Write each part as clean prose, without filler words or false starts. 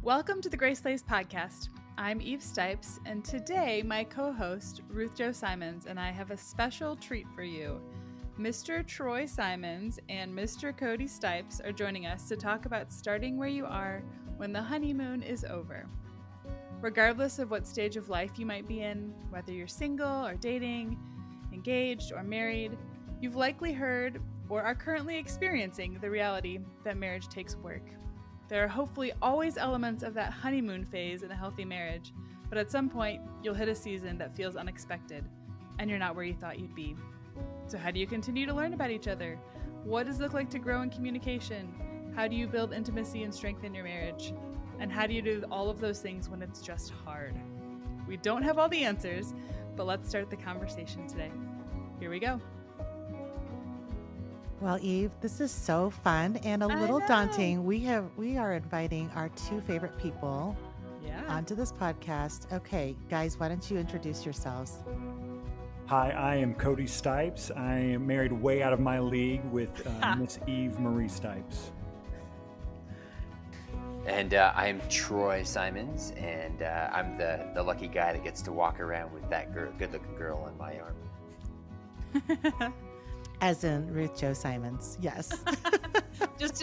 Welcome to the Grace Lace Podcast. I'm Eve Stipes, and today my co-host, Ruth Jo Simons, and I have a special treat for you. Mr. Troy Simons and Mr. Cody Stipes are joining us to talk about starting where you are when the honeymoon is over. Regardless of what stage of life you might be in, whether you're single or dating, engaged or married, you've likely heard or are currently experiencing the reality that marriage takes work. There are hopefully always elements of that honeymoon phase in a healthy marriage, but at some point, you'll hit a season that feels unexpected, and you're not where you thought you'd be. So how do you continue to learn about each other? What does it look like to grow in communication? How do you build intimacy and strengthen your marriage? And how do you do all of those things when it's just hard? We don't have all the answers, but let's start the conversation today. Here we go. Well, Eve, this is so fun and a little daunting. We are inviting our two favorite people onto this podcast. Okay, guys, why don't you introduce yourselves? Hi, I am Cody Stipes. I am married way out of my league with Miss Eve Marie Stipes. And I'm Troy Simons, and I'm the lucky guy that gets to walk around with that good-looking girl on my arm. As in Ruth Jo Simons, yes. Just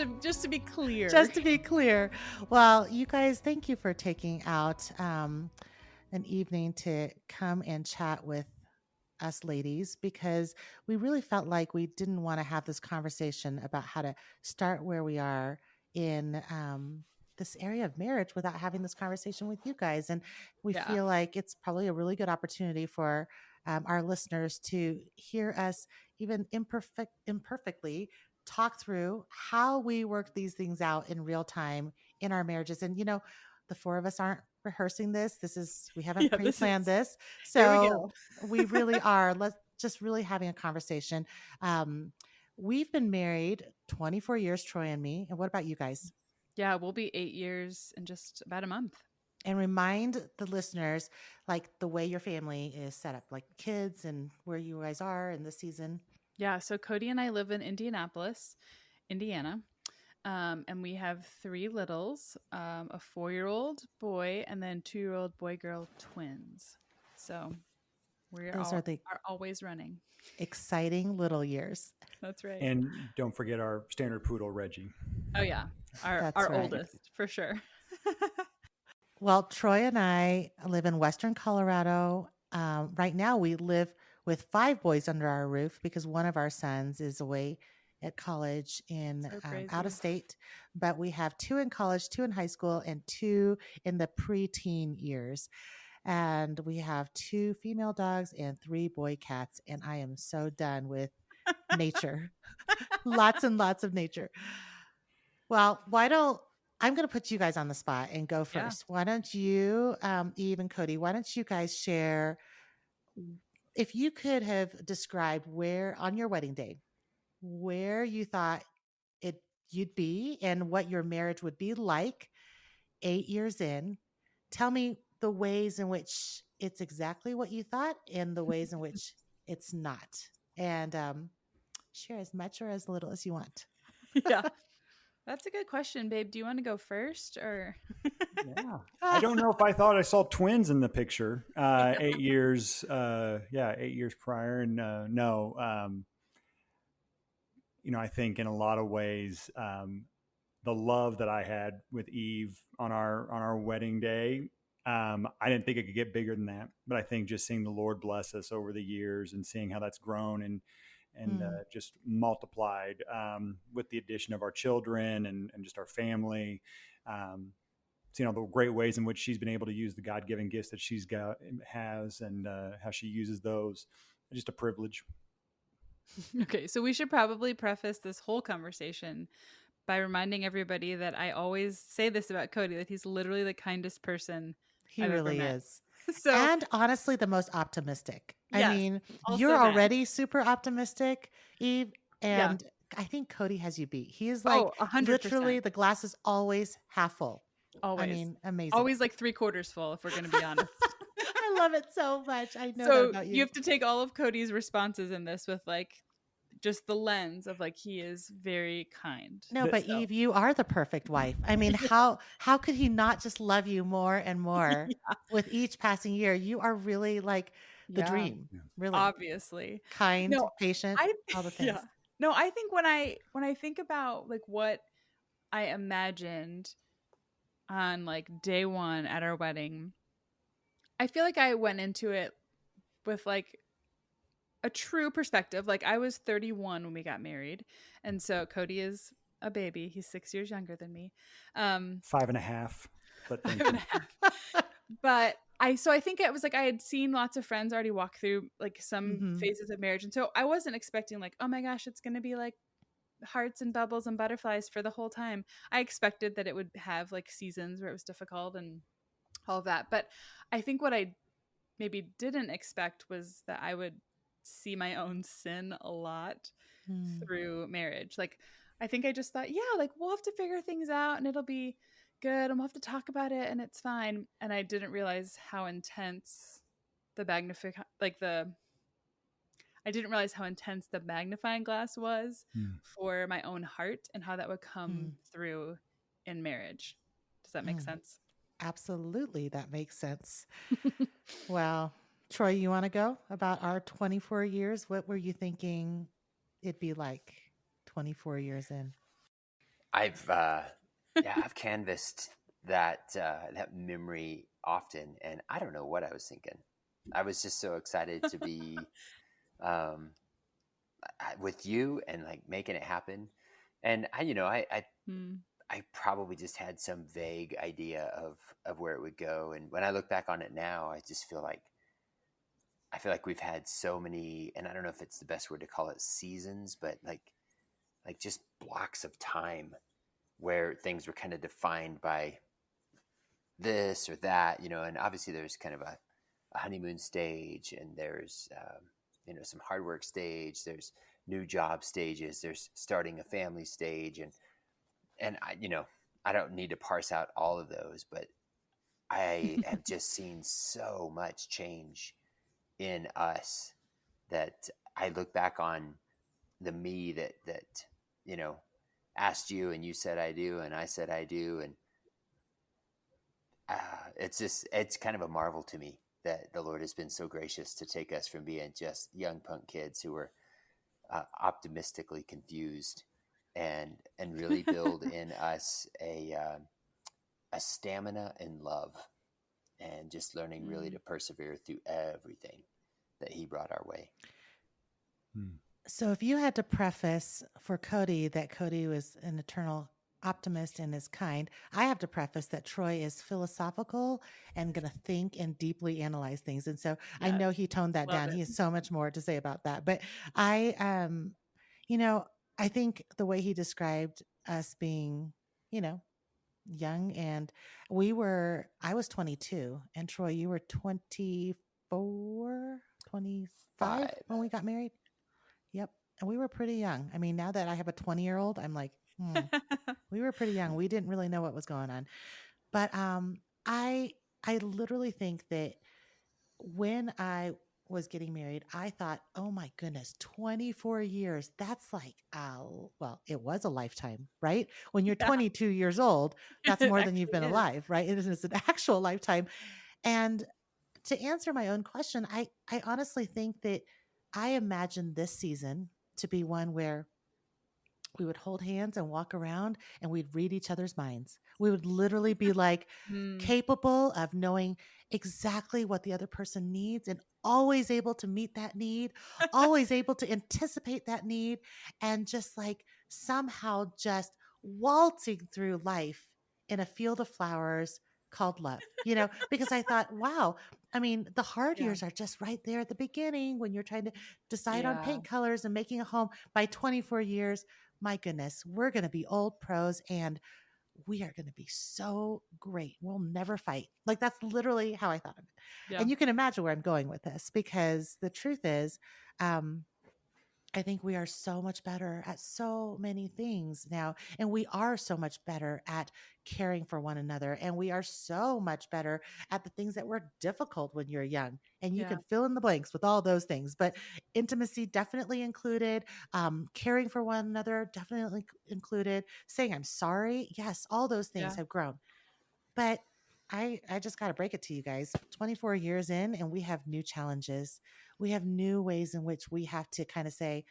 to be clear. Just to be clear. Well, you guys, thank you for taking out an evening to come and chat with us ladies, because we really felt like we didn't want to have this conversation about how to start where we are in this area of marriage without having this conversation with you guys. And we feel like it's probably a really good opportunity for our listeners to hear us even imperfectly talk through how we work these things out in real time in our marriages. And, you know, the four of us aren't rehearsing this. We haven't pre-planned this. So we really are. Let's just really having a conversation. We've been married 24 years, Troy and me. And what about you guys? Yeah, we'll be 8 years in just about a month. And remind the listeners, like, the way your family is set up, like kids and where you guys are in this season. Yeah, so Cody and I live in Indianapolis, Indiana, and we have three littles, a 4-year-old boy and then 2-year-old boy-girl twins. So those are always running. Exciting little years. That's right. And don't forget our standard poodle, Reggie. Oh, yeah. Our oldest, for sure. Well, Troy and I live in Western Colorado. Right now, we live with 5 boys under our roof because one of our sons is away at college in out of state. But we have 2 in college, 2 in high school, and 2 in the preteen years. And we have 2 female dogs and 3 boy cats. And I am so done with nature. Lots and lots of nature. Well, I'm going to put you guys on the spot and go first. Yeah. Why don't you, Eve and Cody, why don't you guys share, if you could have described where on your wedding day, where you thought you'd be and what your marriage would be like 8 years in. Tell me the ways in which it's exactly what you thought and the ways in which it's not. And share as much or as little as you want. Yeah. That's a good question, babe. Do you want to go first or? Yeah. I don't know if I thought I saw twins in the picture 8 years. 8 years prior. And no, I think in a lot of ways, the love that I had with Eve on our wedding day, I didn't think it could get bigger than that. But I think just seeing the Lord bless us over the years and seeing how that's grown and just multiplied with the addition of our children and just our family. The great ways in which she's been able to use the God-given gifts that has and how she uses those. Just a privilege. Okay, so we should probably preface this whole conversation by reminding everybody that I always say this about Cody, that he's literally the kindest person I've really ever met. Is. And honestly, the most optimistic. Yes, I mean, you're already super optimistic, Eve, and I think Cody has you beat. He is like 100%. Literally the glass is always half full. Always. I mean, amazing. Always like 3/4 full, if we're going to be honest. I love it so much. I know that about you. You have to take all of Cody's responses in this with like, just the lens of like, he is very kind. No, but So, Eve, you are the perfect wife. I mean, how could he not just love you more and more yeah. with each passing year? You are really like the Yeah, dream. Yeah. Really obviously. kind, No, patient, I all the things. yeah. No, I think when I think about like what I imagined on like day one at our wedding, I feel like I went into it with like a true perspective. Like I was 31 when we got married, and so Cody is a baby. He's 6 years younger than me. 5.5, but thank Five and you. a half. But I think it was like I had seen lots of friends already walk through like some Hmm. phases of marriage, and so I wasn't expecting like, oh my gosh, it's gonna be like hearts and bubbles and butterflies for the whole time. I expected that it would have like seasons where it was difficult and all of that. But I think what I maybe didn't expect was that I would see my own sin a lot Mm. through marriage. Like, I think I just thought, yeah, like we'll have to figure things out and it'll be good and we'll have to talk about it and it's fine. And I didn't realize how intense the I didn't realize how intense the magnifying glass was Mm. for my own heart and how that would come Mm. through in marriage. Does that make Mm. sense? Absolutely, that makes sense. Well, Troy, you want to go about our 24 years? What were you thinking it'd be like 24 years in? I've canvassed that memory often, and I don't know what I was thinking. I was just so excited to be um, with you and like making it happen. And Hmm. I probably just had some vague idea of where it would go. And when I look back on it now, I feel like we've had so many, and I don't know if it's the best word to call it seasons, but like just blocks of time where things were kind of defined by this or that, and obviously there's kind of a honeymoon stage, and there's some hard work stage, there's new job stages, there's starting a family stage, and I don't need to parse out all of those, but I have just seen so much change in us that I look back on the me that asked you and you said I do and I said I do, and it's kind of a marvel to me that the Lord has been so gracious to take us from being just young punk kids who were optimistically confused and really build in us a stamina and love, and just learning really to persevere through everything that He brought our way. Mm. So, if you had to preface for Cody that Cody was an eternal optimist and is kind, I have to preface that Troy is philosophical and going to think and deeply analyze things. And so I Yes. know he toned that Love down. it. He has so much more to say about that. But I, you know, I think the way he described us being, you know, young and I was 22 and Troy, you were 24, 25 5. when we got married. Yep. And we were pretty young. I mean, now that I have a 20-year-old, I'm like, we were pretty young. We didn't really know what was going on. But I I literally think that when I was getting married, I thought, oh my goodness, 24 years. That's like, well, it was a lifetime, right? When you're Yeah, 22 years old, that's it more than you've actually been is. alive, right? It is an actual lifetime. And to answer my own question, I honestly think that I imagined this season to be one where we would hold hands and walk around and we'd read each other's minds. We would literally be like Mm. capable of knowing exactly what the other person needs and always able to meet that need, always able to anticipate that need, and just like somehow just waltzing through life in a field of flowers called love, because I thought, wow, I mean, the hard Yeah. years are just right there at the beginning when you're trying to decide on Yeah. paint colors and making a home. By 24 years, my goodness, we're going to be old pros and we are going to be so great. We'll never fight. Like that's literally how I thought of it. Yeah. And you can imagine where I'm going with this because the truth is, um, I think we are so much better at so many things now. And we are so much better at caring for one another. And we are so much better at the things that were difficult when you're young. And you Yeah. can fill in the blanks with all those things. But intimacy definitely included, caring for one another definitely included, saying I'm sorry. Yes, all those things Yeah. have grown. But I just got to break it to you guys. 24 years in, and we have new challenges. We have new ways in which we have to kind of say,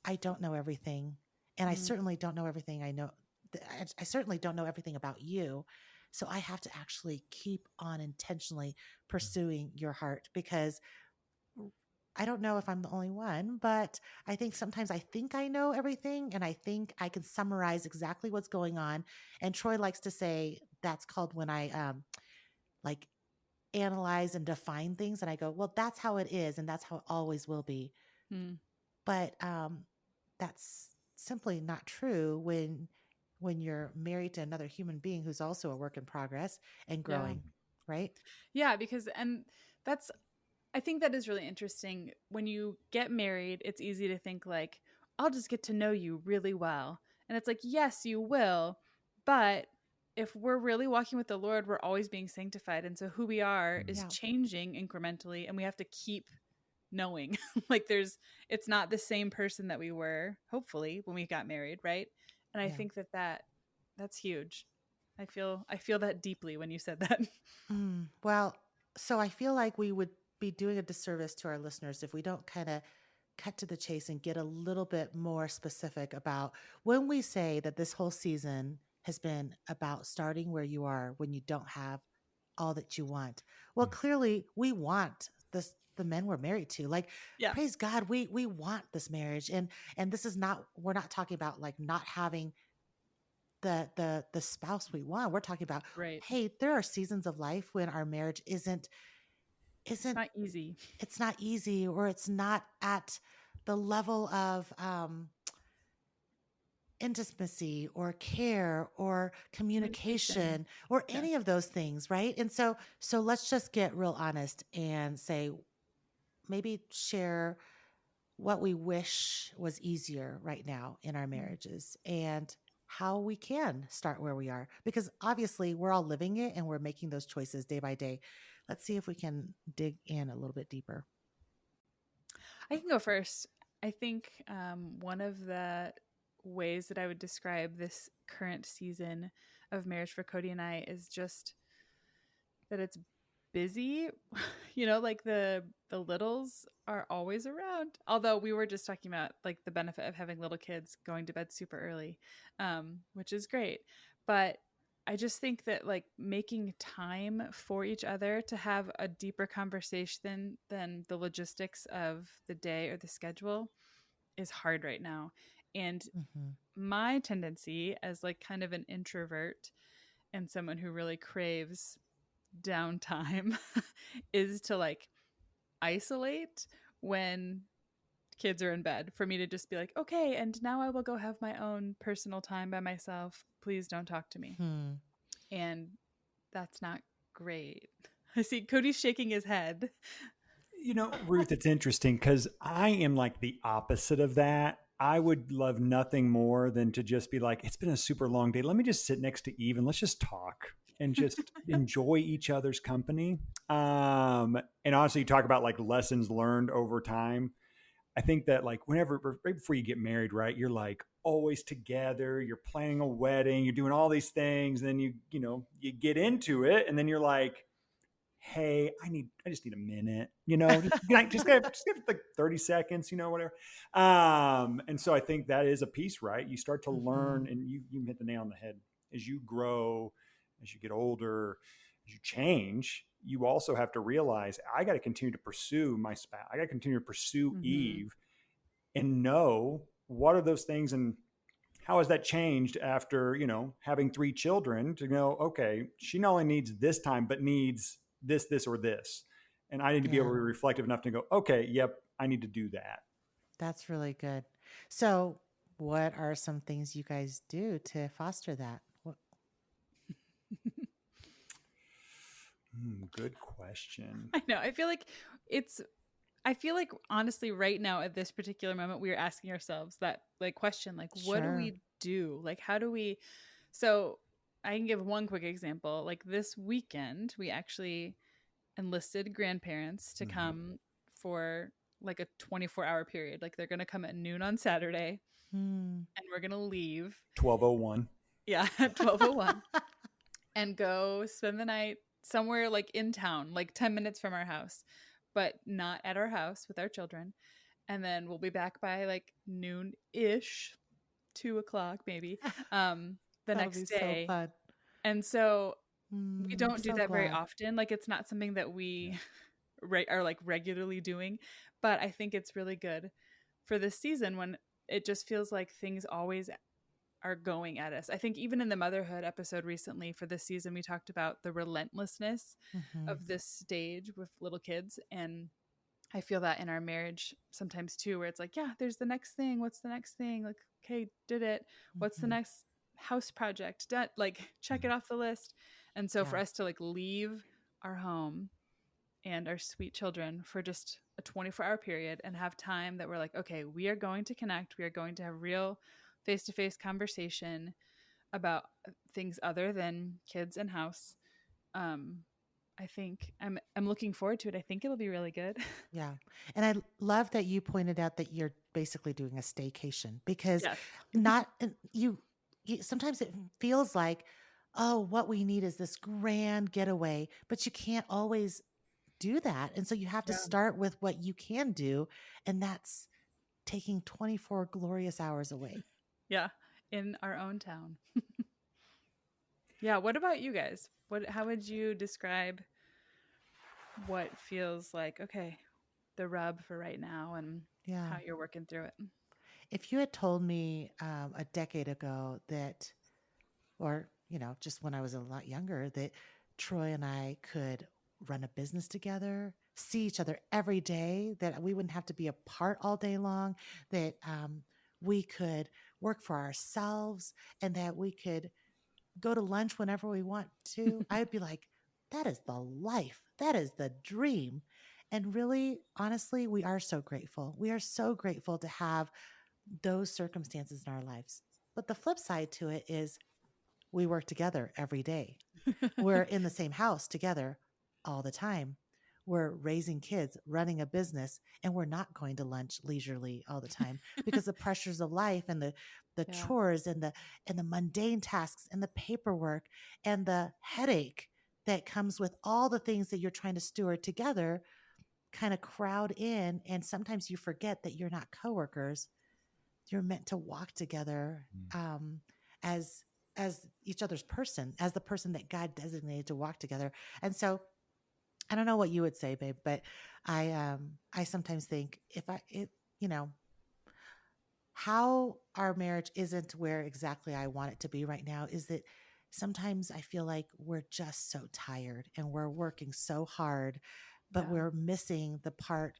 I don't know everything. And I Mm, certainly don't know everything I know. I certainly don't know everything about you. So I have to actually keep on intentionally pursuing your heart because I don't know if I'm the only one, but I think sometimes I think I know everything and I think I can summarize exactly what's going on. And Troy likes to say that's called when I like analyze and define things and I go, well, that's how it is and that's how it always will be. mm, But that's simply not true when you're married to another human being who's also a work in progress and yeah. growing, right? Yeah, because and that's I think that is really interesting. When you get married, it's easy to think like, I'll just get to know you really well. And it's like, yes, you will, but if we're really walking with the Lord, we're always being sanctified. And so who we are is Yeah. changing incrementally and we have to keep knowing. Like it's not the same person that we were, hopefully, when we got married, right? And I Yeah. think that's huge. I feel that deeply when you said that. Well, so I feel like we would be doing a disservice to our listeners if we don't kind of cut to the chase and get a little bit more specific about when we say that this whole season has been about starting where you are when you don't have all that you want. Well, clearly we want this the men we're married to. Like Yeah. praise God, we want this marriage. And this is not we're not talking about like not having the spouse we want. We're talking about, Right. hey, there are seasons of life when our marriage isn't It's isn't not easy. it's not easy or it's not at the level of intimacy or care or Communication. communication or Yeah. any of those things, right? And so let's just get real honest and say maybe share what we wish was easier right now in our Mm. marriages and how we can start where we are because obviously we're all living it and we're making those choices day by day. Let's see if we can dig in a little bit deeper. I can go first. I think one of the ways that I would describe this current season of marriage for Cody and I is just that it's busy. Like the littles are always around. Although we were just talking about like the benefit of having little kids going to bed super early, which is great. But I just think that like making time for each other to have a deeper conversation than the logistics of the day or the schedule is hard right now. And Mm-hmm. my tendency as like kind of an introvert and someone who really craves downtime is to like isolate when kids are in bed, for me to just be like, okay, and now I will go have my own personal time by myself. Please don't talk to me. Hmm. And that's not great. I see Cody's shaking his head. Ruth, it's interesting because I am like the opposite of that. I would love nothing more than to just be like, it's been a super long day. Let me just sit next to Eve and let's just talk and just enjoy each other's company. And honestly, you talk about like lessons learned over time. I think that like whenever, right before you get married, right, you're like always together, you're planning a wedding, you're doing all these things. And then you get into it and then you're like, hey, I just need a minute, just give like 30 seconds, whatever. And so I think that is a piece, right? You start to Mm-hmm. learn and you hit the nail on the head as you grow, as you get older, as you change, you also have to realize I got to continue to pursue my spouse. I got to continue to pursue Mm-hmm. Eve and know what are those things and how has that changed after having 3 children to know, okay, she not only needs this time but needs this or this, and I need to be able to Yeah, be reflective enough to go, okay, yep, I need to do that. that's really good. So, what are some things you guys do to foster that? Good question. I know. I feel like it's I feel like honestly right now at this particular moment we are asking ourselves that like question, like what do Sure. we do? Like how do we so I can give one quick example. Like this weekend we actually enlisted grandparents to Mhm. come for like a 24-hour period. Like they're going to come at noon on Saturday Hmm. and we're going to leave 12:01. yeah at 12:01 and go spend the night somewhere like in town, like 10 minutes from our house, but not at our house with our children. And then we'll be back by like noon ish, 2 o'clock maybe, the That'll be next so day. fun. And so we Mm, I'm don't do so that very glad. often. Like it's not something that Yeah. we are like regularly doing, but I think it's really good for this season when it just feels like things always are going at us. I think even in the motherhood episode recently for this season, we talked about the relentlessness Hmm. of this stage with little kids. And I feel that in our marriage sometimes too, where it's like, yeah, there's the next thing. What's the next thing? Like, okay, did it. What's the Hmm. next house project? Done. Like, check it Mhm. off the list. And so for Yeah. us to like leave our home and our sweet children for just a 24-hour period and have time that we're like, okay, we are going to connect. We are going to have real face to face conversation about things other than kids and house. Um, I think I'm looking forward to it. I think it'll be really good. Yeah. And I love that you pointed out that you're basically doing a staycation because Yes. not you sometimes it feels like, oh, what we need is this grand getaway, but you can't always do that. And so you have to Yeah. start with what you can do, and that's taking 24 glorious hours away. Yeah. In our own town. Yeah. What about you guys? How would you describe what feels like, okay, the rub for right now and Yeah. how you're working through it? If you had told me a decade ago that, or, just when I was a lot younger, that Troy and I could run a business together, see each other every day, that we wouldn't have to be apart all day long, that we could work for ourselves, and that we could go to lunch whenever we want to, I'd be like, that is the life. That is the dream. And really, honestly, we are so grateful. We are so grateful to have those circumstances in our lives. But the flip side to it is we work together every day. We're in the same house together all the time. We're raising kids, running a business, and we're not going to lunch leisurely all the time because the pressures of life and the Yeah. chores and the mundane tasks and the paperwork and the headache that comes with all the things that you're trying to steward together kind of crowd in, and sometimes you forget that you're not coworkers. You're meant to walk together Mm. as each other's person, as the person that God designated to walk together. And so I don't know what you would say, babe, but I sometimes think if you know how our marriage isn't where exactly I want it to be right now is that sometimes I feel like we're just so tired and we're working so hard, but Yeah. we're missing the part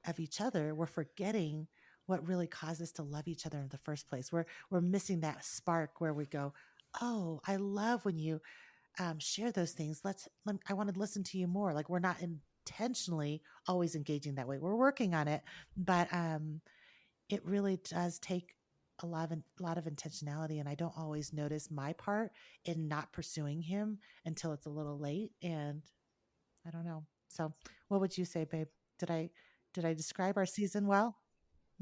of each other. We're forgetting what really caused us to love each other in the first place. We're missing that spark where we go, oh, I love when you share those things. I want to listen to you more. Like we're not intentionally always engaging that way. We're working on it, but it really does take a lot of intentionality. And I don't always notice my part in not pursuing him until it's a little late. And I don't know. So, what would you say, babe? Did I describe our season well?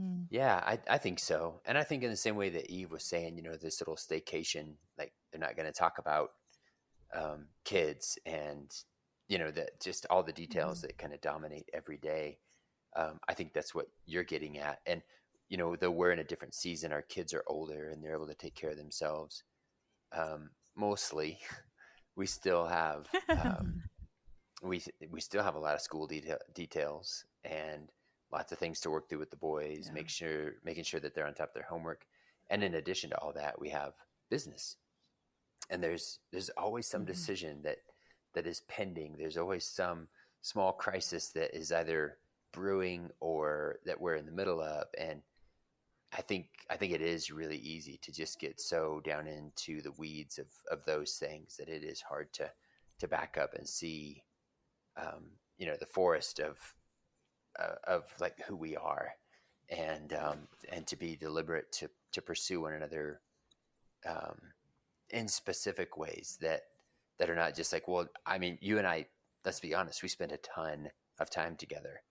Mm, Yeah, I think so. And I think in the same way that Eve was saying, this little staycation, like they're not going to talk about kids and, that just all the details Mhm. that kind of dominate every day. I think that's what you're getting at. And, though we're in a different season, our kids are older and they're able to take care of themselves. Mostly, we still have we still have a lot of school details and lots of things to work through with the boys. Yeah. Making sure that they're on top of their homework, and in addition to all that, we have business, and there's always some Mhm. decision that is pending. There's always some small crisis that is either brewing or that we're in the middle of, and I think it is really easy to just get so down into the weeds of those things that it is hard to back up and see the forest of like who we are, and to be deliberate to pursue one another um, in specific ways that are not just like, well, I mean, you and I, let's be honest, we spend a ton of time together,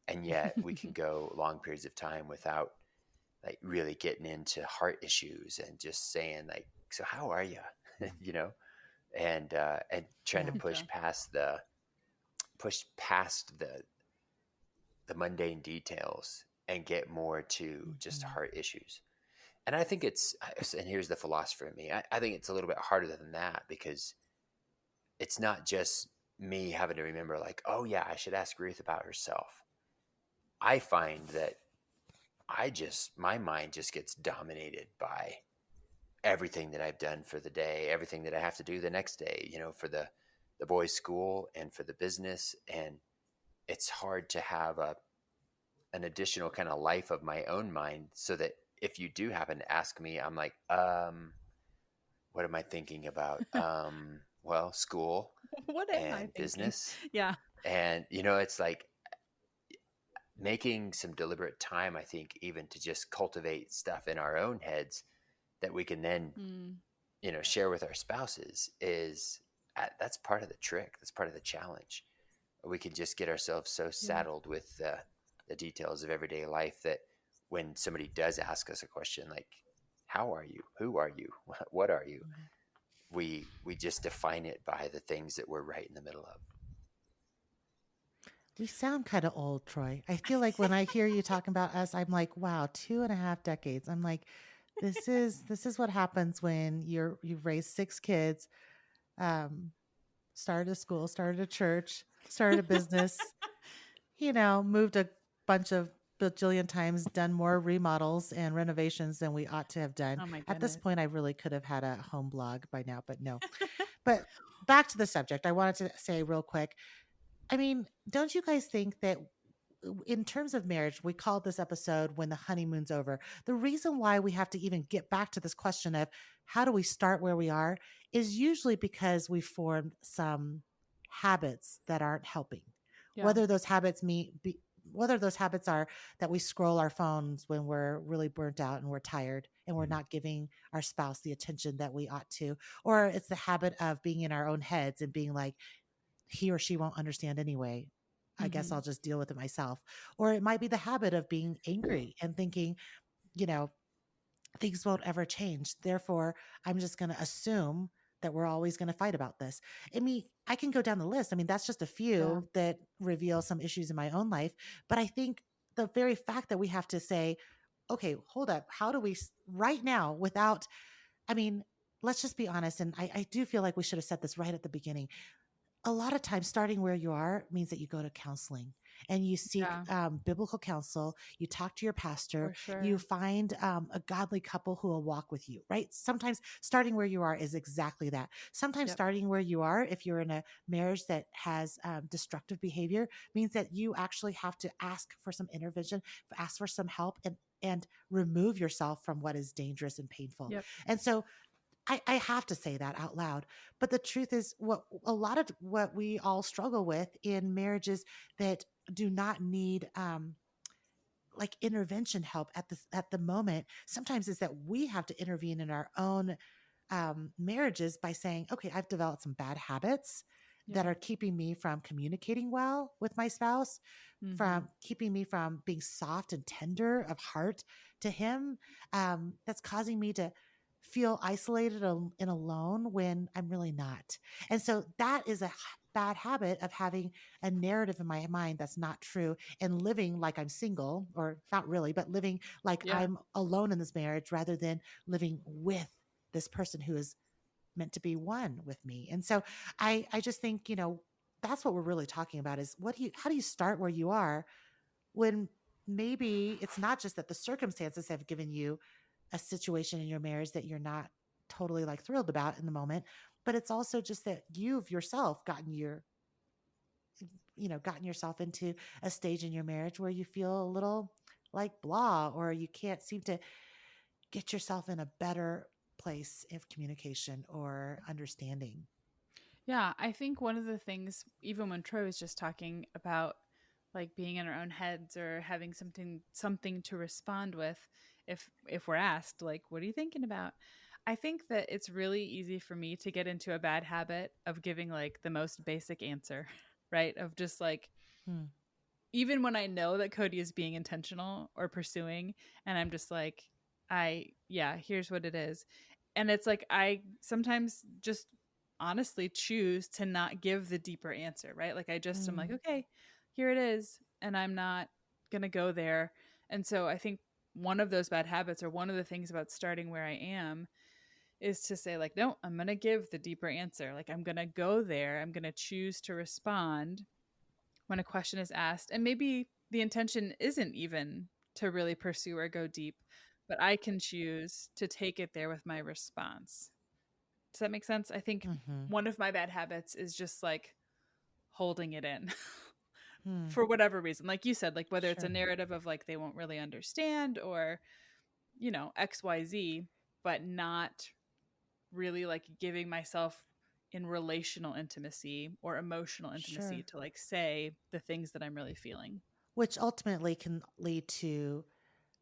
and yet we can go long periods of time without like really getting into heart issues and just saying like, so how are you? You know, and trying to Yeah. push past the mundane details and get more to just Mhm. heart issues. And I think and here's the philosopher in me. I think it's a little bit harder than that, because it's not just me having to remember like, oh yeah, I should ask Ruth about herself. I find that my mind just gets dominated by everything that I've done for the day, everything that I have to do the next day, for the boys' school and for the business. And it's hard to have an additional kind of life of my own mind, so that if you do happen to ask me, I'm like, what am I thinking about? Well, school What am I and thinking? business. Yeah. And, it's like making some deliberate time, I think, even to just cultivate stuff in our own heads that we can then, share with our spouses that's part of the trick. That's part of the challenge. We can just get ourselves so saddled with the details of everyday life that when somebody does ask us a question like, how are you? Who are you? What are you? We just define it by the things that we're right in the middle of. We sound kind of old, Troy. I feel like when I hear you talking about us, I'm like, wow, 2.5 decades. I'm like, this is what happens when you've raised 6 kids, um, started a school, started a church, started a business, moved a bunch of bajillion times, done more remodels and renovations than we ought to have done. Oh my At this goodness. point, I really could have had a home blog by now, but no. But back to the subject, I wanted to say real quick. I mean, don't you guys think that in terms of marriage, we called this episode When the Honeymoon's Over? The reason why we have to even get back to this question of how do we start where we are is usually because we formed some habits that aren't helping. Yeah. Whether those habits whether those habits are that we scroll our phones when we're really burnt out and we're tired and we're not giving our spouse the attention that we ought to, or it's the habit of being in our own heads and being like, he or she won't understand anyway. I guess I'll just deal with it myself. Or it might be the habit of being angry and thinking, you know, things won't ever change. Therefore, I'm just going to assume that we're always going to fight about this. I mean, I can go down the list. I mean, that's just a few that reveal some issues in my own life. But I think the very fact that we have to say, okay, hold up, how do we right now without, I mean, let's just be honest. And I do feel like we should have said this right at the beginning. A lot of times starting where you are means that you go to counseling and you seek biblical counsel. You talk to your pastor. You find a godly couple who will walk with you, right? Sometimes starting where you are is exactly that. Sometimes starting where you are, if you're in a marriage that has destructive behavior, means that you actually have to ask for some intervention, ask for some help, and remove yourself from what is dangerous and painful. And so I have to say that out loud. But the truth is, what a lot of what we all struggle with in marriages that do not need like intervention help at the moment, sometimes is that we have to intervene in our own marriages by saying, okay, I've developed some bad habits that are keeping me from communicating well with my spouse, from keeping me from being soft and tender of heart to him. That's causing me to feel isolated and alone when I'm really not. And so that is a bad habit of having a narrative in my mind that's not true and living like I'm single, or not really, but living like I'm alone in this marriage rather than living with this person who is meant to be one with me. And so I just think, that's what we're really talking about is how do you start where you are when maybe it's not just that the circumstances have given you a situation in your marriage that you're not totally like thrilled about in the moment, but it's also just that you've yourself gotten yourself into a stage in your marriage where you feel a little like blah, or you can't seem to get yourself in a better place of communication or understanding. Yeah, I think one of the things, even when Troy was just talking about like being in our own heads or having something to respond with if we're asked, like, what are you thinking about? I think that it's really easy for me to get into a bad habit of giving like the most basic answer, right? Of just like, Hmm. even when I know that Cody is being intentional or pursuing, and I'm just like, yeah, here's what it is. And it's like, I sometimes just honestly choose to not give the deeper answer, right? Like, I just am like, Hmm. okay, here it is. And I'm not going to go there. And so I think one of those bad habits, or one of the things about starting where I am, is to say, like, no, I'm going to give the deeper answer. Like, I'm going to go there. I'm going to choose to respond when a question is asked. And maybe the intention isn't even to really pursue or go deep, but I can choose to take it there with my response. Does that make sense? I think Hmm. one of my bad habits is just like holding it in Hmm. for whatever reason. Like you said, like whether it's a Sure. narrative of like they won't really understand, or, XYZ, but not really like giving myself in relational intimacy or emotional intimacy Sure. to like say the things that I'm really feeling. Which ultimately can lead to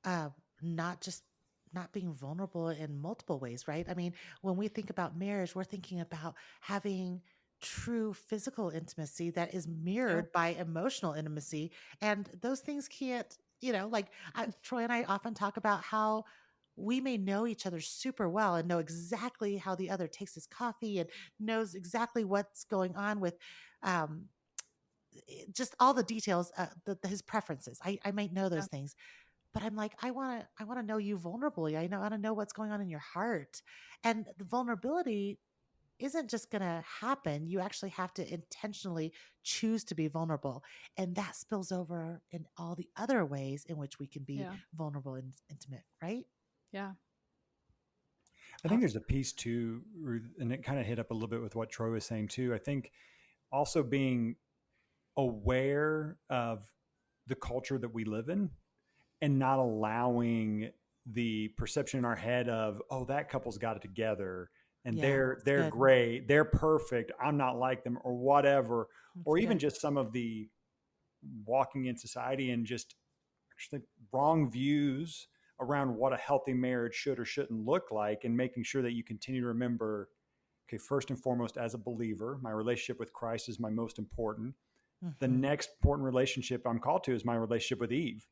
uh, not just not being vulnerable in multiple ways, right? I mean, when we think about marriage, we're thinking about having true physical intimacy that is Yeah. mirrored by emotional intimacy. And those things can't, Troy and I often talk about how we may know each other super well and know exactly how the other takes his coffee and knows exactly what's going on with um, just all the details, his preferences. I might know Yeah. those things, but I'm like, I want to know you vulnerably. I want to know what's going on in your heart. And the vulnerability isn't just going to happen. You actually have to intentionally choose to be vulnerable. And that spills over in all the other ways in which we can be Yeah. vulnerable and intimate, right? Yeah. I Uh, think there's a piece too, Ruth, and it kind of hit up a little bit with what Troy was saying too. I think also being aware of the culture that we live in and not allowing the perception in our head of, oh, that couple's got it together and yeah, it's they're good. great, they're perfect, I'm not like them, or whatever, It's or even good. just some of the walking in society and just actually wrong views around what a healthy marriage should or shouldn't look like, and making sure that you continue to remember, okay, first and foremost, as a believer, my relationship with Christ is my most important. The Hmm. next important relationship I'm called to is my relationship with Eve,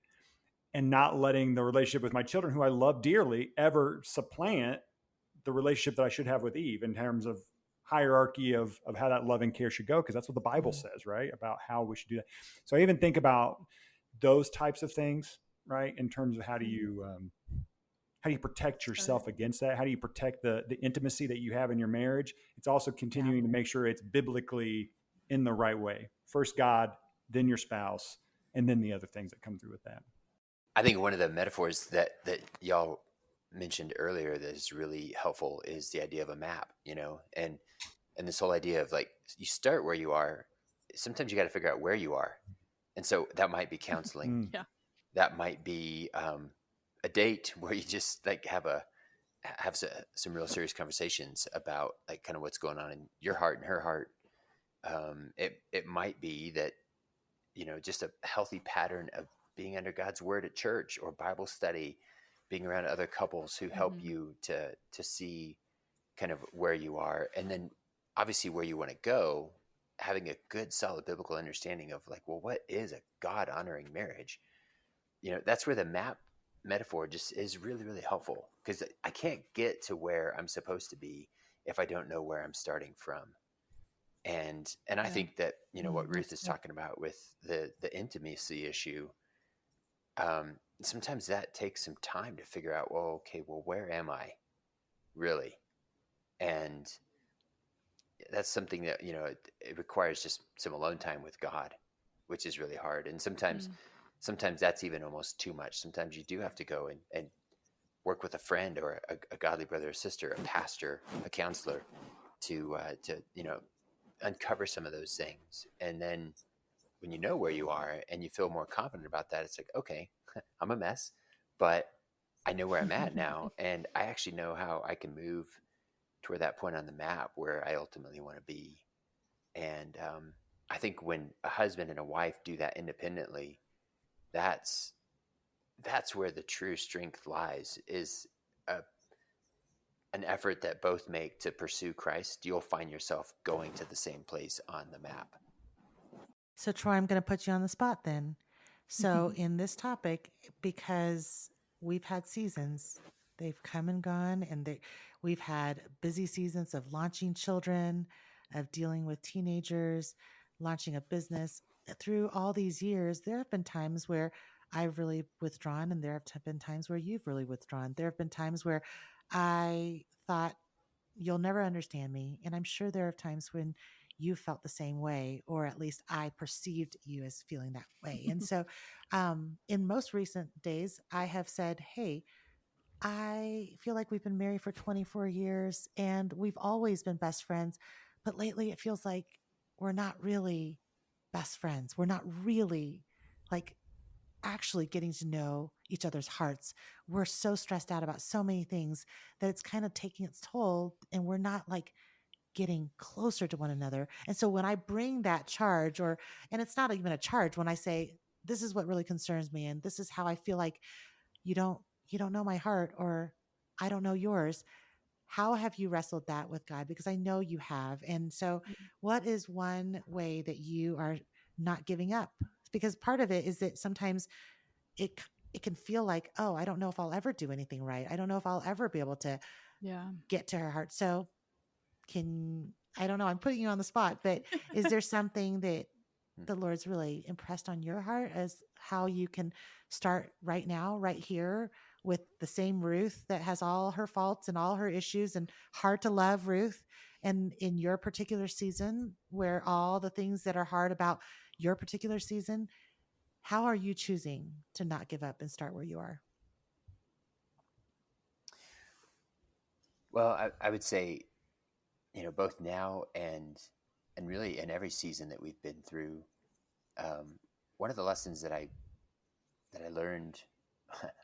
and not letting the relationship with my children, who I love dearly, ever supplant the relationship that I should have with Eve in terms of hierarchy of how that love and care should go, because that's what the Bible Hmm. says, right? About how we should do that. So I even think about those types of things, right? In terms of how do you protect That's good. yourself against that? How do you protect the intimacy that you have in your marriage? It's also Yeah. continuing to make sure it's biblically in the right way. First God, then your spouse, and then the other things that come through with that. I think one of the metaphors that y'all mentioned earlier that is really helpful is the idea of a map, and this whole idea of like you start where you are. Sometimes you got to figure out where you are, and so that might be counseling, Mm. Yeah. that might be a date where you just like have some real serious conversations about like kind of what's going on in your heart and her heart. It might be that just a healthy pattern of being under God's word at church or Bible study, being around other couples who help Mm-hmm. you to see kind of where you are, and then obviously where you want to go, having a good solid biblical understanding of like, well, what is a God honoring marriage? That's where the map metaphor just is really, really helpful, because I can't get to where I'm supposed to be if I don't know where I'm starting from. And I Yeah. think that what Ruth That's is good. talking about with the intimacy issue, sometimes that takes some time to figure out, well, okay, well, where am I really? And that's something that it requires just some alone time with God, which is really hard. And Mm. sometimes that's even almost too much. Sometimes you do have to go and work with a friend or a godly brother or sister, a pastor, a counselor, to uncover some of those things. And then when you know where you are and you feel more confident about that, it's like, okay, I'm a mess, but I know where I'm at now, and I actually know how I can move toward that point on the map where I ultimately want to be. And I think when a husband and a wife do that independently, that's where the true strength lies, is a, an effort that both make to pursue Christ. You'll find yourself going to the same place on the map. So, Troy, I'm going to put you on the spot then. So, in this topic, because we've had seasons, they've come and gone, and we've had busy seasons of launching children, of dealing with teenagers, launching a business. Through all these years, there have been times where I've really withdrawn, and there have been times where you've really withdrawn. There have been times where I thought, you'll never understand me. And I'm sure there are times when you felt the same way, or at least I perceived you as feeling that way. And so, in most recent days, I have said, hey, I feel like we've been married for 24 years and we've always been best friends. But lately it feels like we're not really best friends. We're not really like actually getting to know each other's hearts. We're so stressed out about so many things that it's kind of taking its toll, and we're not like getting closer to one another. And so when I bring that charge, and it's not even a charge, when I say, this is what really concerns me, and this is how I feel like you don't, you don't know my heart, or I don't know yours. How have you wrestled that with God? Because I know you have. And so what is one way that you are not giving up? Because part of it is that sometimes it it can feel like, oh, I don't know if I'll ever do anything right. I don't know if I'll ever be able to Yeah. get to her heart. So I don't know, I'm putting you on the spot, but is there something that the Lord's really impressed on your heart as how you can start right now, right here, with the same Ruth that has all her faults and all her issues and hard to love Ruth? And in your particular season, where all the things that are hard about your particular season, how are you choosing to not give up and start where you are? Well, I would say, both now and really in every season that we've been through, one of the lessons that I learned,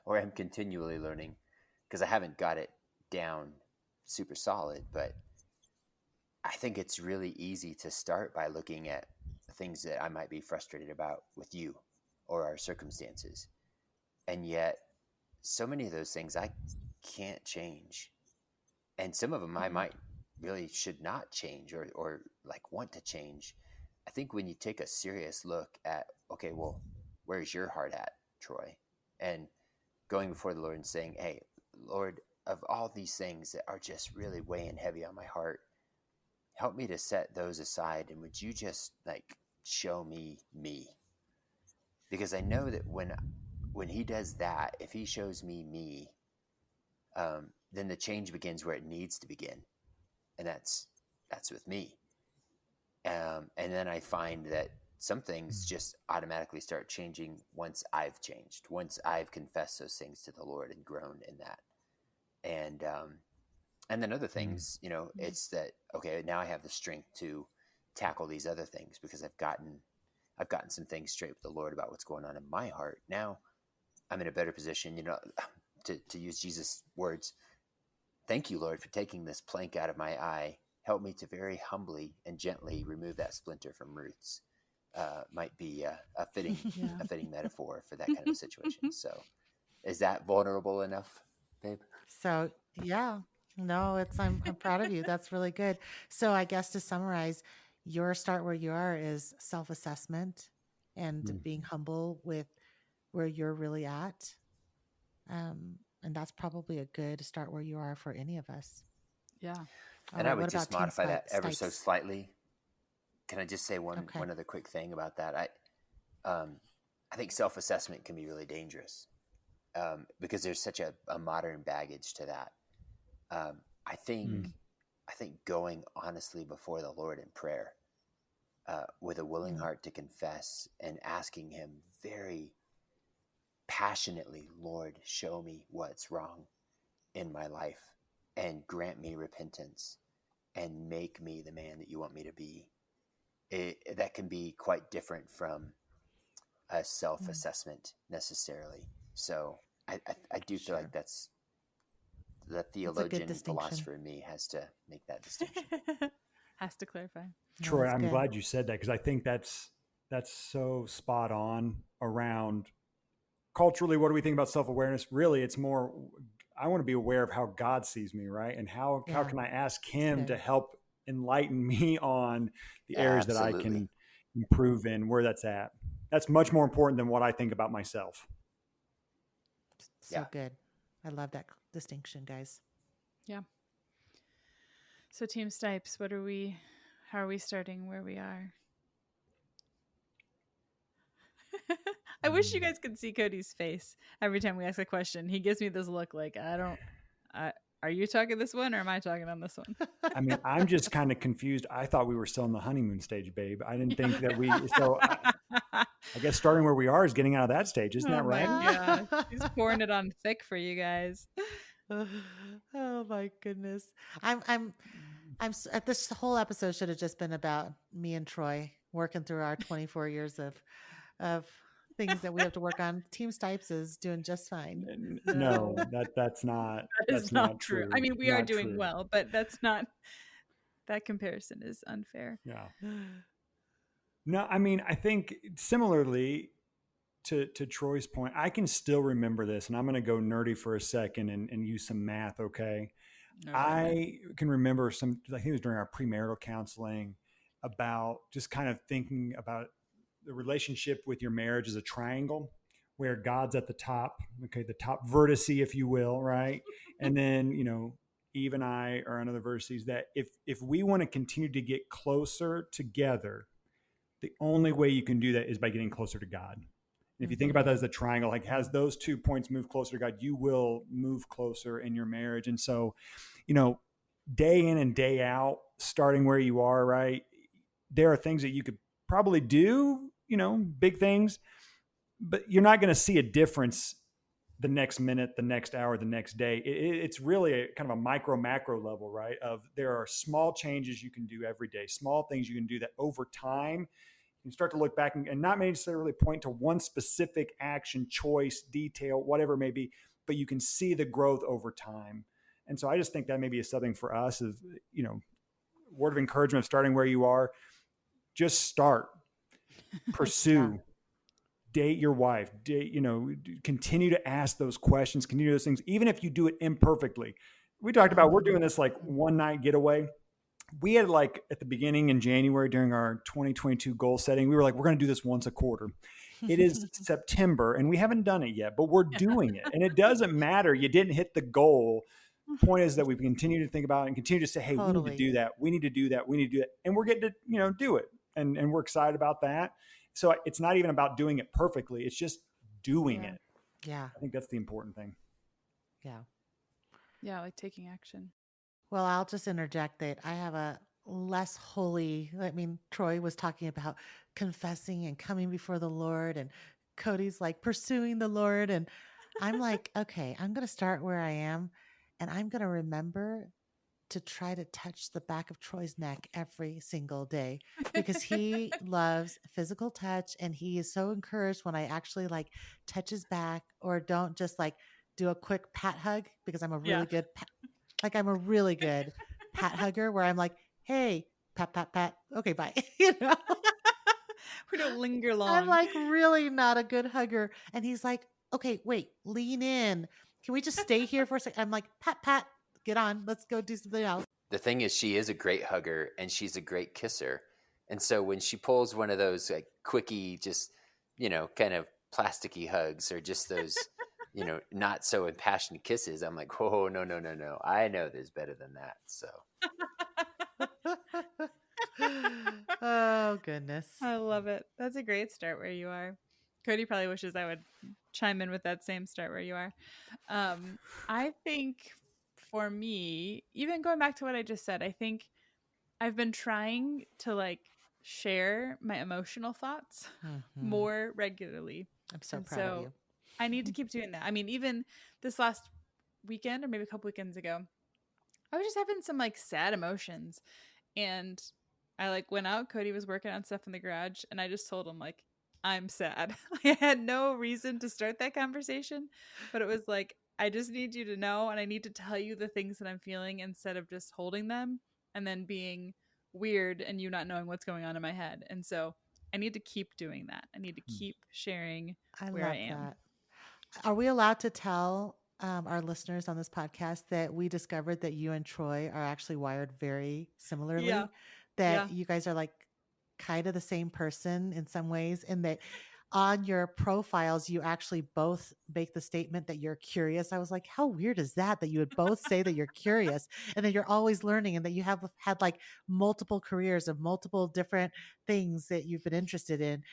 or am continually learning, because I haven't got it down super solid, but I think it's really easy to start by looking at the things that I might be frustrated about with you or our circumstances. And yet, so many of those things I can't change. And some of them I might really should not change, or like want to change. I think when you take a serious look at, okay, well, where's your heart at, Troy? And going before the Lord and saying, hey, Lord, of all these things that are just really weighing heavy on my heart, help me to set those aside. And would you just like show me me? Because I know that when he does that, if he shows me me, then the change begins where it needs to begin. And that's with me. And then I find that some things just automatically start changing once I've changed, once I've confessed those things to the Lord and grown in that. And then other things, it's that, okay, now I have the strength to tackle these other things because I've gotten some things straight with the Lord about what's going on in my heart. Now I'm in a better position, to use Jesus' words. Thank you, Lord, for taking this plank out of my eye. Help me to very humbly and gently remove that splinter from Ruth's. Might be a fitting metaphor for that kind of a situation. So is that vulnerable enough, babe? So yeah, no, I'm proud of you. That's really good. So I guess to summarize, your start where you are is self-assessment and being humble with where you're really at. And that's probably a good start where you are for any of us. Yeah. And I would just modify that ever so slightly. Can I just say one other quick thing about that? I think self-assessment can be really dangerous because there's such a modern baggage to that. I think going honestly before the Lord in prayer with a willing heart to confess and asking him very passionately, Lord, show me what's wrong in my life and grant me repentance and make me the man that you want me to be. That can be quite different from a self-assessment necessarily. So I do feel like that's the theologian philosopher in me has to make that distinction. Has to clarify. Troy, that's I'm good. glad you said that, because I think that's so spot on around culturally. What do we think about self-awareness? Really, it's more, I want to be aware of how God sees me, right? And how Yeah, can I ask that's him to good. help enlighten me on the areas that I Absolutely. can improve in, where that's at. That's much more important than what I think about myself. So Yeah. good. I love that distinction, guys. Yeah. So Team Stipes, how are we starting where we are? I wish you guys could see Cody's face every time we ask a question. He gives me this look like, are you talking this one or am I talking on this one? I mean, I'm just kind of confused. I thought we were still in the honeymoon stage, babe. I didn't think that I guess starting where we are is getting out of that stage. Isn't that Oh my right? gosh. He's pouring it on thick for you guys. Oh my goodness. At this whole episode should have just been about me and Troy working through our 24 years of things that we have to work on. Team Stipes is doing just fine. No, that's not That is not true. I true. mean, we are Not doing true. well, but that comparison is unfair. Yeah. No, I mean, I think similarly to Troy's point, I can still remember this, and I'm going to go nerdy for a second and use some math. Okay. I can remember I think it was during our premarital counseling, about just kind of thinking about the relationship with your marriage as a triangle, where God's at the top, okay, the top vertex, if you will, right? And then, Eve and I are on other vertices, that if we want to continue to get closer together, the only way you can do that is by getting closer to God. And if you think about that as a triangle, like has those 2 points move closer to God, you will move closer in your marriage. And so, day in and day out, starting where you are, right? There are things that you could probably do, big things, but you're not going to see a difference the next minute, the next hour, the next day. It's really a kind of a micro macro level, right? Of there are small changes you can do every day, small things you can do that over time you start to look back and not necessarily point to one specific action, choice, detail, whatever it may be, but you can see the growth over time. And so I just think that maybe is something for us of, word of encouragement of starting where you are. Just start, pursue, date your wife, continue to ask those questions, continue those things, even if you do it imperfectly. We talked about, we're doing this like one night getaway. We had at the beginning in January during our 2022 goal setting, we were like, we're going to do this once a quarter. It is September and we haven't done it yet, but we're doing it. And it doesn't matter. You didn't hit the goal. Point is that we continue to think about it and continue to say, hey, we need to do that. We need to do that. We need to do that. And we're getting to, do it. And we're excited about that. So it's not even about doing it perfectly. It's just doing it. Yeah. I think that's the important thing. Yeah. Yeah. Like taking action. Well, I'll just interject that I have a less holy, Troy was talking about confessing and coming before the Lord, and Cody's like pursuing the Lord. And I'm like, okay, I'm going to start where I am, and I'm going to remember to try to touch the back of Troy's neck every single day, because he loves physical touch, and he is so encouraged when I actually touch his back, or don't just do a quick pat hug, because I'm a really good I'm a really good pat hugger, where I'm like, hey, pat, pat, pat. Okay, bye. We don't linger long. I'm really not a good hugger. And he's like, okay, wait, lean in. Can we just stay here for a second? I'm like, pat, pat, get on. Let's go do something else. The thing is, she is a great hugger and she's a great kisser. And so when she pulls one of those quickie, just, kind of plasticky hugs, or just those, not so impassioned kisses, I'm like, whoa, no. I know there's better than that. So. Oh, goodness. I love it. That's a great start where you are. Cody probably wishes I would chime in with that same start where you are. I think for me, even going back to what I just said, I think I've been trying to share my emotional thoughts more regularly. I'm so proud of you. I need to keep doing that. I mean, even this last weekend, or maybe a couple weekends ago, I was just having some sad emotions, and I went out. Cody was working on stuff in the garage, and I just told him I'm sad. I had no reason to start that conversation, but it was I just need you to know, and I need to tell you the things that I'm feeling, instead of just holding them and then being weird and you not knowing what's going on in my head. And so I need to keep doing that. I need to keep sharing I where I love am. that. Are we allowed to tell our listeners on this podcast that we discovered that you and Troy are actually wired very similarly? Yeah. That you guys are like kind of the same person in some ways, and that on your profiles, you actually both make the statement that you're curious. I was like, how weird is that you would both say that you're curious and that you're always learning and that you have had like multiple careers and multiple different things that you've been interested in.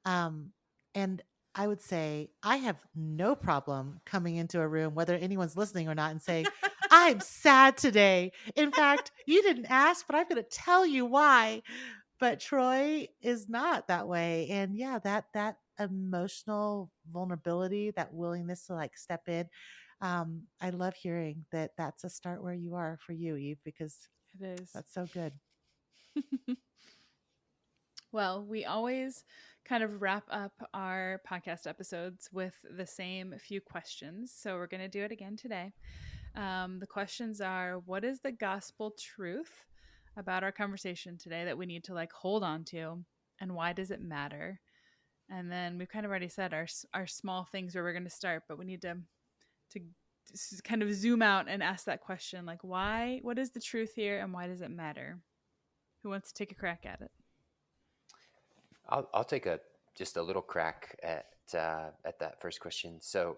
And I would say I have no problem coming into a room, whether anyone's listening or not, and saying, I'm sad today. In fact, you didn't ask, but I'm going to tell you why. But Troy is not that way. And yeah, that emotional vulnerability, that willingness to like step in. I love hearing that that's a start where you are for you, Eve, because It is. that's so good. Well, we always kind of wrap up our podcast episodes with the same few questions. So we're going to do it again today. The questions are, what is the gospel truth about our conversation today that we need to like hold on to? And why does it matter? And then we've kind of already said our small things where we're going to start, but we need to kind of zoom out and ask that question, like, why, what is the truth here and why does it matter? Who wants to take a crack at it? I'll take just a little crack at that first question. So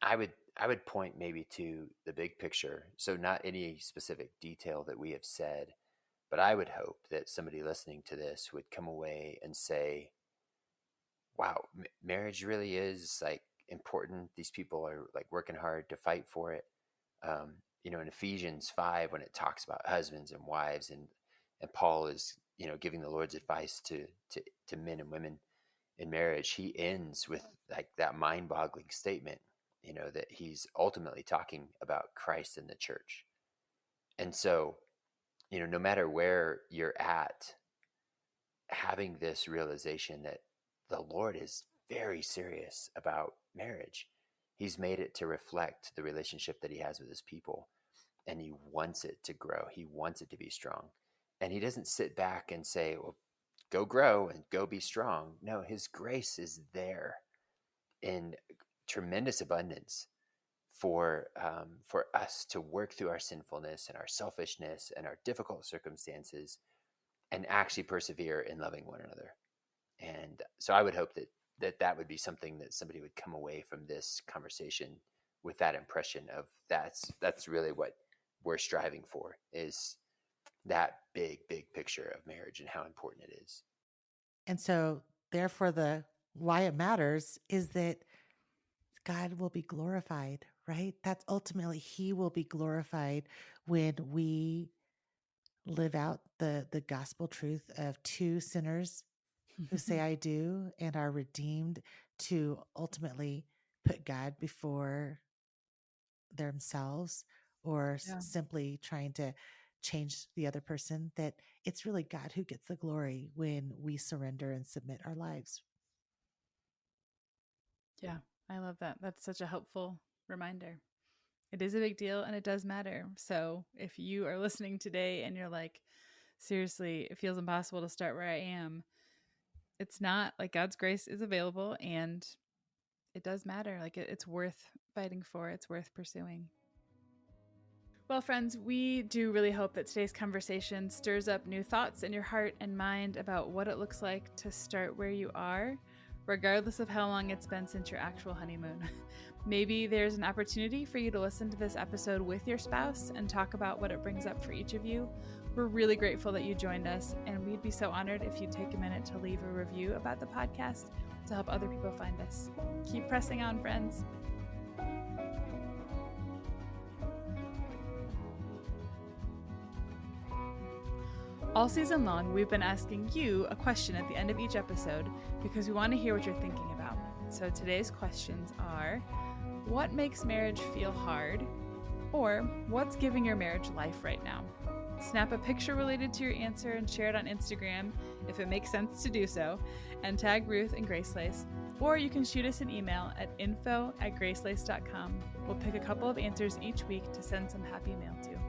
I would point maybe to the big picture. So not any specific detail that we have said, but I would hope that somebody listening to this would come away and say, wow, marriage really is like important. These people are like working hard to fight for it. In Ephesians 5, when it talks about husbands and wives, and Paul is, giving the Lord's advice to men and women in marriage, he ends with like that mind-boggling statement, that he's ultimately talking about Christ and the church. And so, no matter where you're at, having this realization that the Lord is very serious about marriage. He's made it to reflect the relationship that he has with his people, and he wants it to grow. He wants it to be strong. And he doesn't sit back and say, well, go grow and go be strong. No, his grace is there in tremendous abundance for us to work through our sinfulness and our selfishness and our difficult circumstances and actually persevere in loving one another. And so I would hope that would be something that somebody would come away from this conversation with, that impression of that's really what we're striving for, is that big picture of marriage and how important it is. And so therefore why it matters is that God will be glorified, right? That's ultimately, he will be glorified when we live out the gospel truth of two sinners who say I do and are redeemed to ultimately put God before themselves, or simply trying to change the other person, that it's really God who gets the glory when we surrender and submit our lives. Yeah, I love that. That's such a helpful reminder. It is a big deal and it does matter. So if you are listening today and you're like, seriously, it feels impossible to start where I am, it's not. Like, God's grace is available and it does matter. Like, it's worth fighting for. It's worth pursuing. Well, friends, we do really hope that today's conversation stirs up new thoughts in your heart and mind about what it looks like to start where you are, regardless of how long it's been since your actual honeymoon. Maybe there's an opportunity for you to listen to this episode with your spouse and talk about what it brings up for each of you. We're really grateful that you joined us, and we'd be so honored if you'd take a minute to leave a review about the podcast to help other people find us. Keep pressing on, friends. All season long, we've been asking you a question at the end of each episode because we want to hear what you're thinking about. So today's questions are, what makes marriage feel hard? Or what's giving your marriage life right now? Snap a picture related to your answer and share it on Instagram if it makes sense to do so, and tag Ruth and Gracelace. Or you can shoot us an email at info@gracelace.com. We'll pick a couple of answers each week to send some happy mail to.